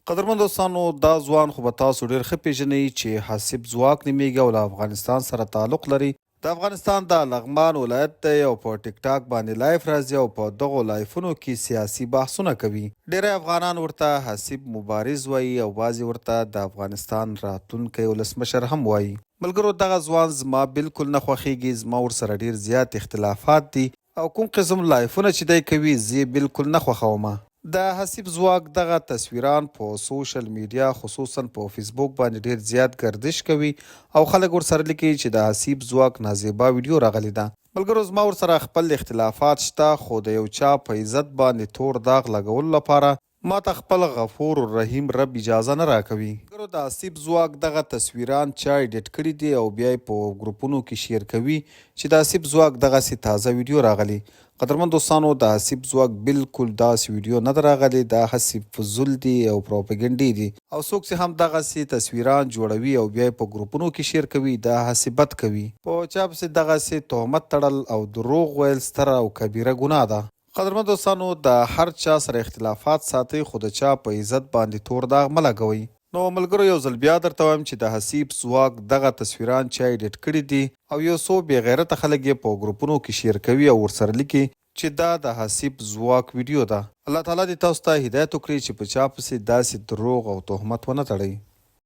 قدرمن دوستانو دا ځوان خو به تاسو ډېر ښه پیژنئ چې حاسب ځواک نومیږي او له افغانستان سره تعلق لري. د افغانستان د لغمان ولایت دی او په ټیک ټاک باندې لایف راځي او په دغو لایفونو کې سیاسي بحثونه کوي. ډېری افغانان ورته حاسب مبارز وایي او بعضې ورته د افغانستان راتلونکی ولسمشر هم وایي. ملګرو دغه ځوان زما بالکل نه خوښیږي. زما ورسره ډېر زیات اختلافات دي او کوم قسم لایفونه چې دی کوي زه یې بالکل نه خوښومه. د حاسب ځواک دغه تصویران په سوشل میډیا خصوصا په فیسبوک باندې ډیر زیات گردش کوي او خلک ورسره لیکي چې د حاسب ځواک نازیبا ویډیو راغلی ده. ملګرو زما ورسره خپل اختلافات شته خو د یو چا په عزت باندې تور داغ لګولو لپاره ما ته خپل غفور الرحیم رب اجازه نه راکوي. ملګرو د حاسب ځواک دغه تصویران چا ایډیټ کړي دي او بیا یې په ګروپونو کې شیر کوي چې د حاسب ځواک دغسې تازه ویډیو راغلی. قدرمن دوستانو د حاسب ځواک بالکل داسې ویډیو نه ده راغلی. دا هسې فضول دي او پروپاګنډې دي او څوک چې هم دغسې تصویران جوړوي او بیا یې په ګروپونو کې شیر کوي دا هسې بد کوي. په چا پسې دغسې تهمت تړل او دروغ ویل ستره او کبیره ګناه ده. قدرمن دوستانو د هر چا سره اختلافات ساتئ خو د چا په عزت باندې تور داغ مه لګوئ. نو ملګرو یو ځل بیا درته وایم چې د حاسب ځواک دغه تصویران چا ایډیټ کړي دي او یو څو بې غیرته خلک یې په ګروپونو کې شیر کوي او ورسره لیکي چې دا د حاسب ځواک ویډیو ده. الله تعالی دې تاسو ته هدایت وکړي چې په چا پسې داسې دروغ او تهمت ونه تړئ.